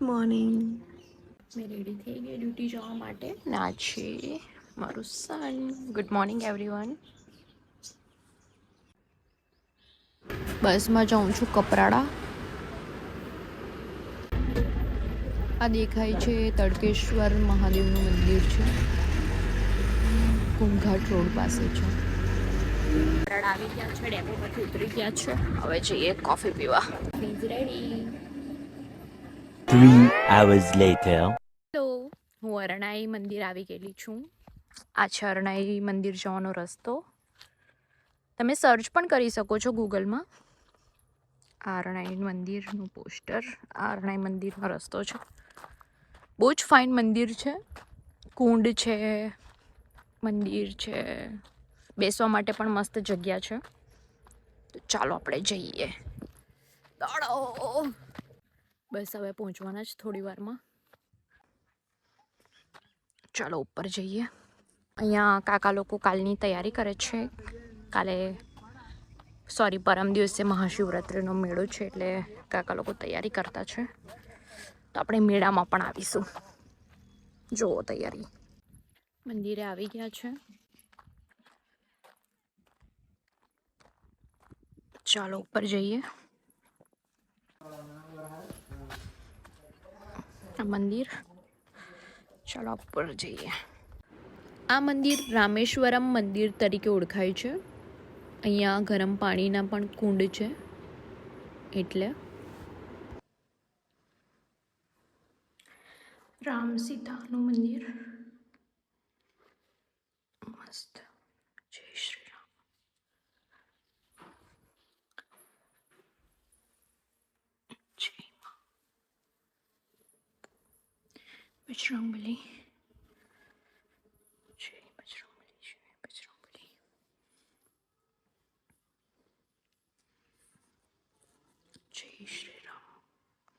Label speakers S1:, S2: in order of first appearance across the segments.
S1: Morning. મેં ready થઈ ગઈ ડ્યુટી જવા માટે. ના છે મારું સન. Good morning everyone. બસમાં જાઉં છું કપરાડા. આ દેખાય છે તડકેશ્વર મહાદેવનું મંદિર છે. કુંઘાટ રોડ પાસે છે. કપરાડા આવી ગયા છે, ડેપો પરથી ઉતરી ગયા છે. હવે જઈએ કોફી પીવા. Please ready.
S2: 3 hours later.
S1: Hello, હું અરણાઈ મંદિર આવી ગયેલી છું. આ છે અરણાઈ મંદિર જવાનો રસ્તો. તમે સર્ચ પણ કરી શકો છો ગૂગલમાં. આ અરણાઈ મંદિરનું પોસ્ટર, આ અરણાઈ મંદિરનો રસ્તો છે. બહુ જ ફાઇન મંદિર છે. કુંડ છે, મંદિર છે, બેસવા માટે પણ મસ્ત જગ્યા છે. તો ચાલો આપણે જઈએ. દોડો. બસ હવે પહોંચવાના જ થોડી વારમાં. ચાલો ઉપર જઈએ. અહીંયા કાકા લોકો કાલની તૈયારી કરે છે. પરમ દિવસે મહાશિવરાત્રિનો મેળો છે, એટલે કાકા લોકો તૈયારી કરતા છે. તો આપણે મેળામાં પણ આવીશું. જુઓ તૈયારી. મંદિરે આવી ગયા છે. ચાલો ઉપર જઈએ. આ મંદિર. ચાલો ઉપર જઈએ. આ મંદિર રામેશ્વરમ મંદિર તરીકે ઓળખાય છે. અહીંયા ગરમ પાણીના પણ કુંડ છે. એટલે રામ સીતાનું મંદિર મસ્ત. જય શ્રી રામ. જય માં બજરંગબલી. જય બજરંગબલી. જય બજરંગબલી. જય શ્રી રામ.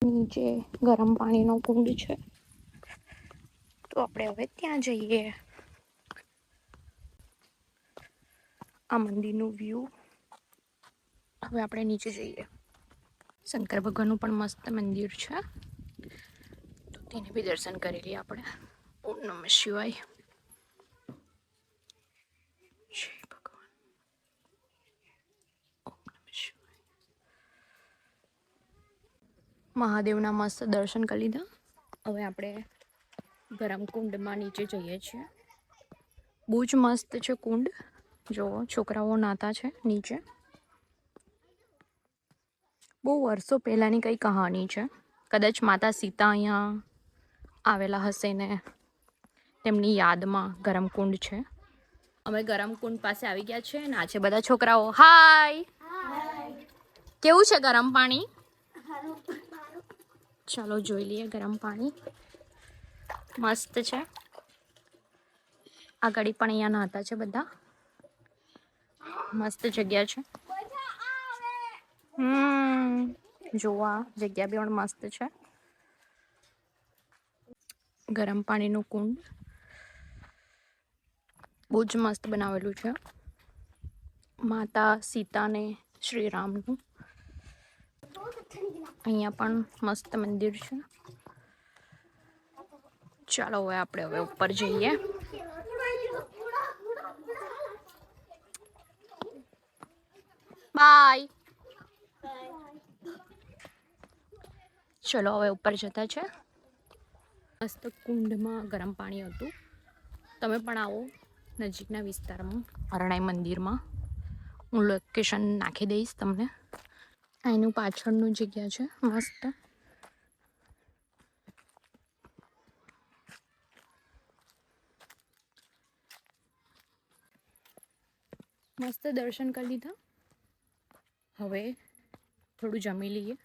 S1: નીચે ગરમ પાણીનો કુંડ છે, તો આપણે હવે ત્યાં જઈએ. આ મંદિરનું વ્યૂ. હવે આપણે નીચે જઈએ. શંકર ભગવાનનું પણ મસ્ત મંદિર છે, તો તેને બી દર્શન કરી લઈએ આપણે. ઓમ નમઃ શિવાય. જય ભગવાન. ઓમ નમઃ શિવાય. મહાદેવના મસ્ત દર્શન કરી લીધા. હવે આપણે ગરમ કુંડમાં નીચે જઈએ છીએ. બહુ જ મસ્ત છે કુંડ. જો છોકરાઓ નાતા છે નીચે. બહુ વર્ષો પહેલાંની કંઈ કહાની છે. કદાચ માતા સીતા અહીંયા આવેલા હશે ને તેમની યાદમાં ગરમ કુંડ છે. અમે ગરમ કુંડ પાસે આવી ગયા છે ને આ છે બધા છોકરાઓ. હાય. કેવું છે ગરમ પાણી? ચાલો જોઈ લઈએ ગરમ પાણી. મસ્ત છે. આગળ પણ અહીંયા નહાતા છે બધા. મસ્ત જગ્યા છે. જોવા જગ્યા બી પણ મસ્ત છે. ગરમ પાણીનું કુંડ બહુ જ મસ્ત બનાવેલું છે. માતા સીતા ને શ્રી રામનું. અહીંયા પણ મસ્ત મંદિર છે. ચાલો આપણે ઉપર જઈએ. બાય. ચલો હવે ઉપર જતા છે. મસ્ત કુંડમાં ગરમ પાણી હતું. તમે પણ આવો નજીકના વિસ્તારમાં અરણાઈ મંદિરમાં. હું લોકેશન નાખી દઈશ તમને. એનું પાછળનું જગ્યા છે મસ્ત. મસ્ત દર્શન કરી લીધા. હવે થોડું જમી લઈએ.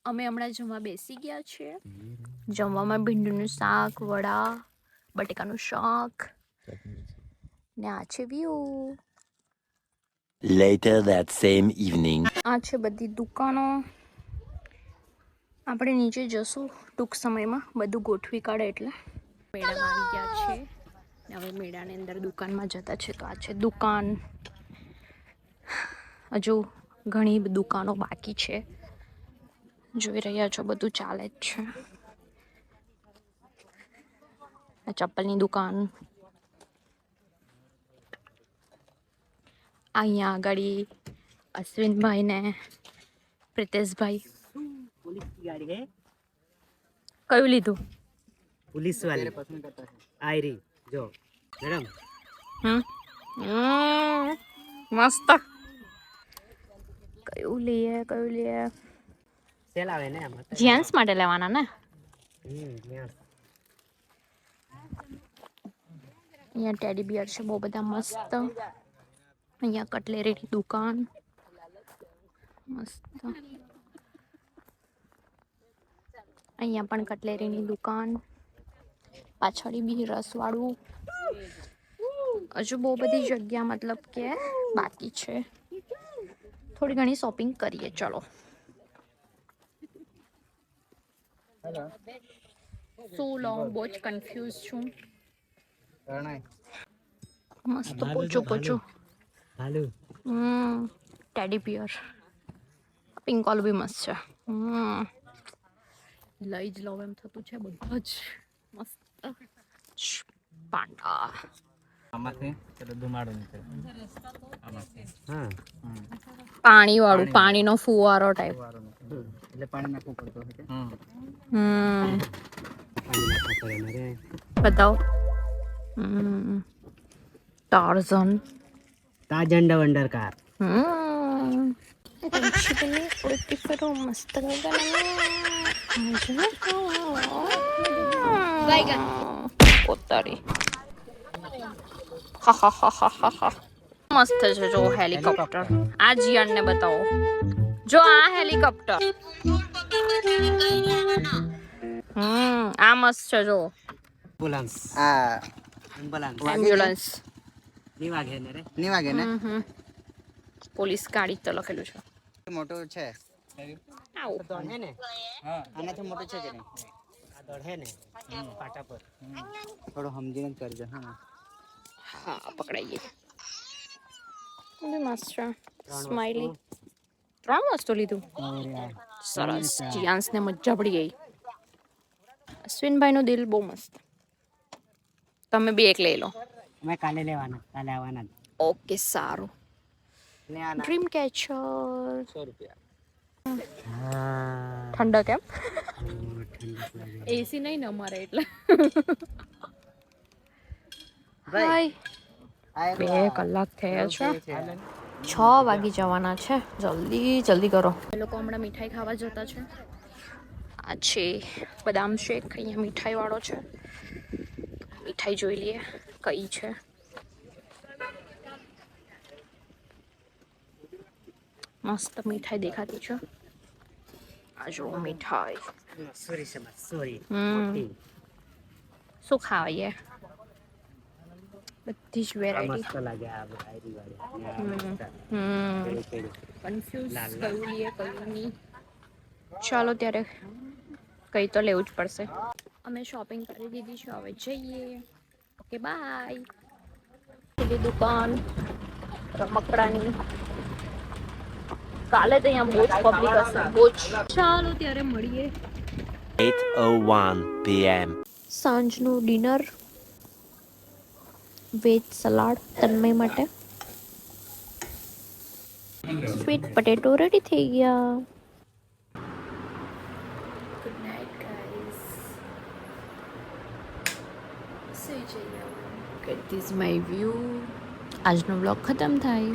S1: અમે હમણાં જમવા બેસી ગયા છીએ. જમવામાં ભીંડીનું શાક, વડા, બટેકાનું શાક ને આ છે view.
S2: Later that same evening.
S1: આ છે બધી દુકાનો. આપણે નીચે જશું ટૂંક સમયમાં. બધું ગોઠવી કાઢે એટલે. મેળામાં આવી ગયા છે. હવે મેળાની અંદર દુકાનમાં જતા છે. તો આ છે દુકાન. હજુ ઘણી દુકાનો બાકી છે. જોઈ રહ્યા છો બધું ચાલે જ છે. આ ચપ્પલની દુકાન, અહીંયા આગળ અશ્વિનભાઈ ને પ્રિતેશભાઈ.
S3: पुलिस की गाड़ी है,
S1: કયું લીધું?
S3: पुलिस वाली आयरी जो मैडम
S1: મસ્ત. કયું લઈએ?
S3: सेल आवे ने आમાં
S1: જેન્ટ્સ માટે લેવાના ને?
S3: yes.
S1: અહીંયા ટેડી બિયર છે બહુ બધા મસ્ત. અહીંયા કટલેરીની દુકાન મસ્ત. અહીંયા પણ કટલેરીની દુકાન, પાછળ બી રસવાળું. હજુ બહુ બધી જગ્યા મતલબ કે બાકી છે. થોડી ઘણી શોપિંગ કરીએ ચલો. શું લઉં બહુ જ કન્ફ્યુઝ છું. મસ્ત પોચો
S3: હાલો
S1: ટેડી બિયર. પિંક વાળું બી મસ્ત છે. લઈ જ લઉં એમ થતું છે બધા જ મસ્ત. પાંડા
S4: આમાંથી પેલો ધુમાડો નીકળે
S3: હા
S1: પાણી વાળું, પાણીનો ફુવારો ટાઈપ.
S4: એટલે પાણી નાખવું પડતું હોય
S3: પાણી નાખવા પડે મારે
S1: બતાવો. ટાર્ઝન.
S3: તાજંડ વંડર કાર
S1: મસ્ત પોતારી. મસ્ત છે જો હેલિકોપ્ટર. આ જીયાનને બતાવો. જો આ હેલિકોપ્ટર. આ મસ્ત છે જો.
S3: Ambulance
S1: ambulance.
S3: ની વાગે ને રે
S5: નહીં વાગે ને
S1: પોલીસ ગાડી તો લખેલું છે.
S5: મોટું છે
S1: આવું
S3: દોડ હે ને
S5: આનાથી મોટું છે કે નહીં
S3: આ દોડ હે ને પાટા પર
S5: થોડું સમજીને જ કરજો હા
S1: હા પકડાઈએ. મસ્ત છે. સ્માઈલી. 3 વસ્તુ લીધું. સરસ. જીયાન્સને મજા પડી ગઈ. અશ્વિનભાઈનું દિલ બહુ મસ્ત. તમે બે એક લઈ લો.
S3: અમે કાલે લેવાના કાલે આવવાના જ.
S1: ઓકે સારું.
S5: ને આના
S1: ડ્રીમ કેચર.
S4: 100 રૂપિયા.
S3: હા
S1: ઠંડક એમ.
S3: ઠંડક લાગે
S1: એસી નહીં ને અમારે એટલે.
S5: ભાઈ
S1: હાય.
S5: આ
S1: 2 કલાક થયા છે.
S5: છે
S1: 6 વાગી જવાના છે. જલ્દી કરો. એ લોકો હમણાં મીઠાઈ ખાવા જતા છે. આ છે બદામ શેક. અહીંયા મીઠાઈ વાળો છે. મીઠાઈ જોઈ લઈએ કઈ છે. મસ્ત મીઠાઈ દેખાતી છે. આ જો મીઠાઈ.
S3: સોરી સમજ સોરી
S1: શું ખાઈએ? બધી જ
S3: આ
S1: વેરાયટી.
S3: મસ્ત લાગે આ આયરી વાળી
S1: કન્ફ્યુઝ કયું લઈએ કયું નહીં. ચાલો ત્યારે કંઈ તો લેવું જ પડશે. અમે શોપિંગ કરી દીધી છે. હવે જઈએ. Okay bye. પેલી દુકાન રમકડાની. કાલે તો અહીંયા બહુ જ પબ્લિક હશે. બહુ જ. ચાલો ત્યારે મળીએ.
S2: 8:01 p.m.
S1: સાંજનું ડિનર. વેજ સલાડ તન્મય માટે. સ્વીટ પટેટો રેડી થઈ ગયા. Good night guys. સુઈ જઈએ. Gate this my view. આજનો વ્લોગ ખતમ થાય.